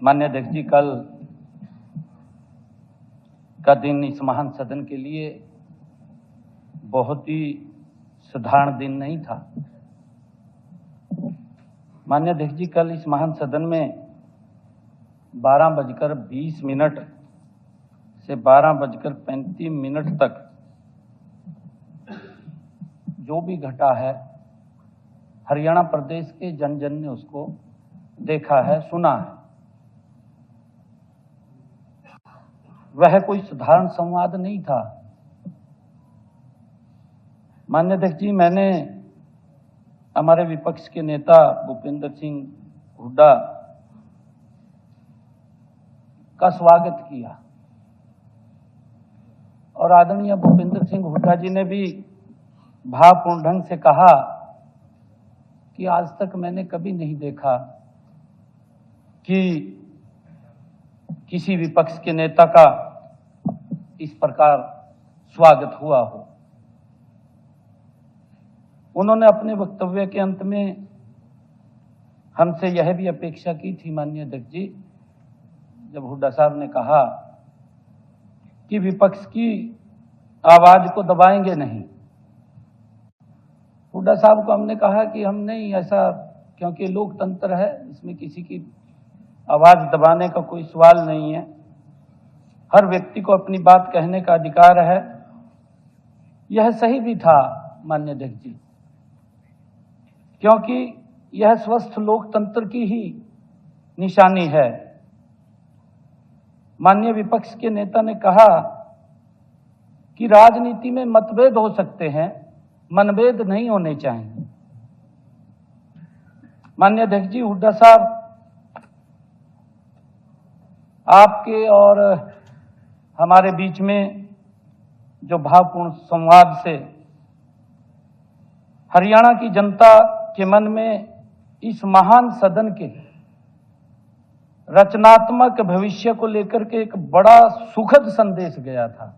माननीय अध्यक्ष जी, कल का दिन इस महान सदन के लिए बहुत ही साधारण दिन नहीं था। माननीय अध्यक्ष जी, कल इस महान सदन में 12:20 से 12:35 तक जो भी घटा है, हरियाणा प्रदेश के जन जन ने उसको देखा है, सुना है। वह कोई साधारण संवाद नहीं था। माननीय अध्यक्ष जी, मैंने हमारे विपक्ष के नेता भूपेंद्र सिंह हुड्डा का स्वागत किया और आदरणीय भूपेंद्र सिंह हुड्डा जी ने भी भावपूर्ण ढंग से कहा कि आज तक मैंने कभी नहीं देखा कि किसी विपक्ष के नेता का इस प्रकार स्वागत हुआ हो। उन्होंने अपने वक्तव्य के अंत में हमसे यह भी अपेक्षा की थी, माननीय अध्यक्ष जी, जब हुड्डा साहब ने कहा कि विपक्ष की आवाज को दबाएंगे नहीं। हुड्डा साहब को हमने कहा कि हम नहीं ऐसा, क्योंकि लोकतंत्र है, इसमें किसी की आवाज दबाने का कोई सवाल नहीं है। हर व्यक्ति को अपनी बात कहने का अधिकार है। यह सही भी था माननीय अध्यक्ष जी, क्योंकि यह स्वस्थ लोकतंत्र की ही निशानी है। माननीय विपक्ष के नेता ने कहा कि राजनीति में मतभेद हो सकते हैं, मनभेद नहीं होने चाहिए। माननीय अध्यक्ष जी, हुड्डा साहब, आपके और हमारे बीच में जो भावपूर्ण संवाद से हरियाणा की जनता के मन में इस महान सदन के रचनात्मक भविष्य को लेकर के एक बड़ा सुखद संदेश गया था।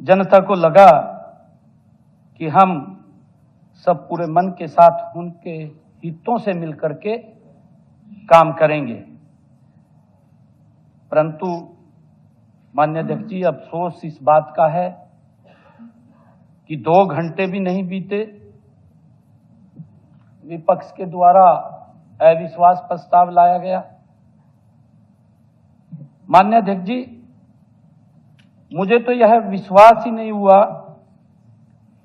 जनता को लगा कि हम सब पूरे मन के साथ उनके हितों से मिलकर के काम करेंगे। परंतु माननीय अध्यक्ष जी, अफसोस इस बात का है कि 2 घंटे भी नहीं बीते, विपक्ष के द्वारा अविश्वास प्रस्ताव लाया गया। माननीय अध्यक्ष जी, मुझे तो यह विश्वास ही नहीं हुआ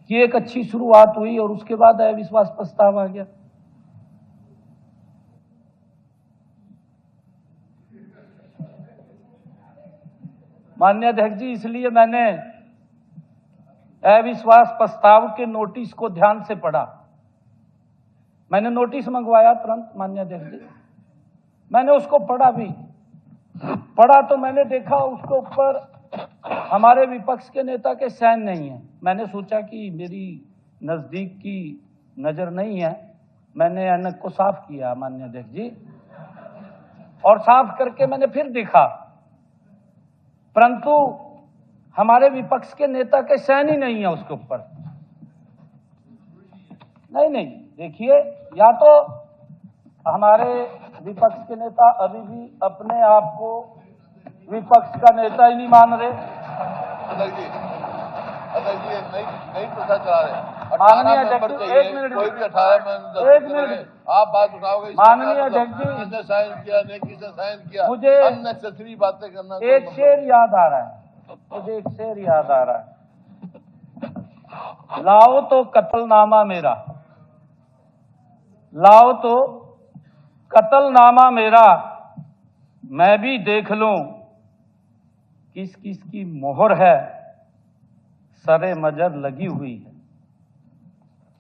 कि एक अच्छी शुरुआत हुई और उसके बाद अविश्वास प्रस्ताव आ गया। माननीय अध्यक्ष जी, इसलिए मैंने अविश्वास प्रस्ताव के नोटिस को ध्यान से पढ़ा। मैंने नोटिस मंगवाया तुरंत, माननीय अध्यक्ष जी, मैंने उसको पढ़ा भी। पढ़ा तो मैंने देखा उसके ऊपर हमारे विपक्ष के नेता के साइन नहीं है। मैंने सोचा कि मेरी नजदीक की नजर नहीं है। मैंने ऐनक को साफ किया माननीय अध्यक्ष जी, और साफ करके मैंने फिर देखा, परंतु हमारे विपक्ष के नेता के साइन ही नहीं है उसके ऊपर। नहीं, देखिए, या तो हमारे विपक्ष के नेता अभी भी अपने आप को विपक्ष का नेता ही नहीं मान रहे। नहीं प्रचार चला रहे। माननीय अध्यक्ष जी, एक मिनट, कोई भी 18 आप बात उठाओगे। माननीय अध्यक्ष जी, किसने साइन किया, नहीं किसने साइन किया, मुझे अननेसेसरी बातें करना। एक शेर याद आ रहा है, मुझे एक शेर याद आ रहा है, लाओ तो कत्लनामा मेरा, लाओ तो कत्लनामा मेरा, मैं भी देख लूं किस किस की मोहर है, सरे मजर लगी हुई है।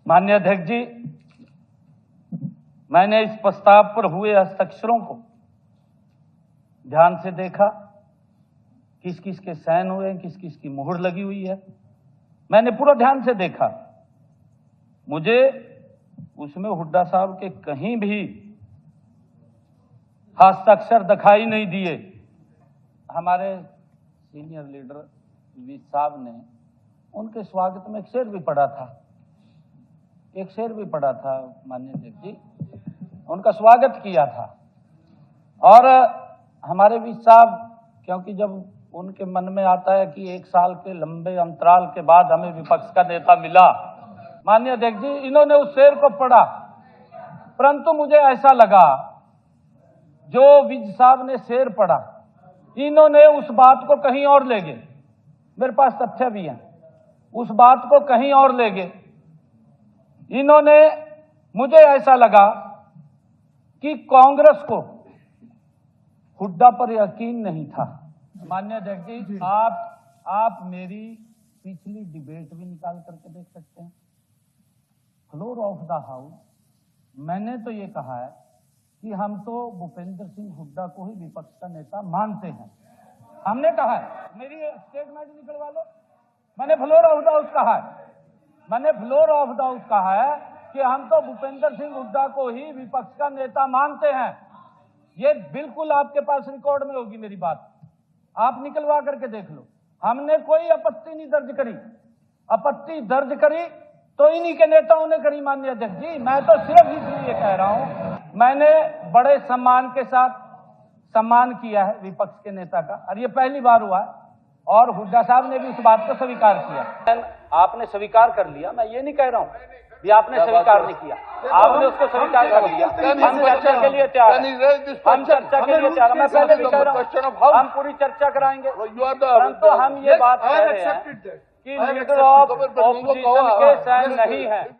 माननीय अध्यक्ष जी, मैंने इस प्रस्ताव पर हुए हस्ताक्षरों को ध्यान से देखा, किस किस के साइन हुए, किस किस की मोहर लगी हुई है। मैंने पूरा ध्यान से देखा। मुझे उसमें हुड्डा साहब के कहीं भी हस्ताक्षर दिखाई नहीं दिए। हमारे सीनियर लीडर वी साहब ने उनके स्वागत में एक शेर भी पढ़ा था, माननीय अध्यक्ष जी, उनका स्वागत किया था। और हमारे बीच साहब, क्योंकि जब उनके मन में आता है कि 1 साल के लंबे अंतराल के बाद हमें विपक्ष का नेता मिला, माननीय अध्यक्ष जी, इन्होंने उस शेर को पढ़ा, परंतु मुझे ऐसा लगा जो विज साहब ने शेर पढ़ा, इन्होंने उस बात को कहीं और ले गए। मेरे पास तथ्य भी हैं, उस बात को कहीं और ले गए इन्होंने। मुझे ऐसा लगा कि कांग्रेस को हुड्डा पर यकीन नहीं था। माननीय अध्यक्ष जी, आप मेरी पिछली डिबेट भी निकाल करके देख सकते हैं। फ्लोर ऑफ द हाउस मैंने तो ये कहा है कि हम तो भूपेंद्र सिंह हुड्डा को ही विपक्ष का नेता मानते हैं। हमने कहा है, मेरी स्टेटमेंट निकलवा लो, मैंने फ्लोर ऑफ द हाउस कहा है, मैंने फ्लोर ऑफ द हाउस कहा है कि हम तो भूपेंद्र सिंह हुड्डा को ही विपक्ष का नेता मानते हैं। ये बिल्कुल आपके पास रिकॉर्ड में होगी मेरी बात, आप निकलवा करके देख लो। हमने कोई आपत्ति नहीं दर्ज करी, आपत्ति दर्ज करी तो इन्हीं के नेताओं ने करी। माननीय अध्यक्ष जी, मैं तो सिर्फ इसलिए कह रहा हूं, मैंने बड़े सम्मान के साथ सम्मान किया है विपक्ष के नेता का, और ये पहली बार हुआ है। और हुड्डा साहब ने भी उस बात को स्वीकार किया। आपने स्वीकार कर लिया, मैं ये नहीं कह रहा हूं भी आपने स्वीकार नहीं किया, आपने उसको स्वीकार कर लिया। हम चर्चा के लिए तैयार हैं, हम चर्चा के लिए तैयार हैं। मैं पहले भी कह रहा हूं, हम पूरी चर्चा कराएंगे, परंतु हम ये बात कह रहे हैं कि लीडर ऑफ ऑपोजिशन के सहन नहीं है।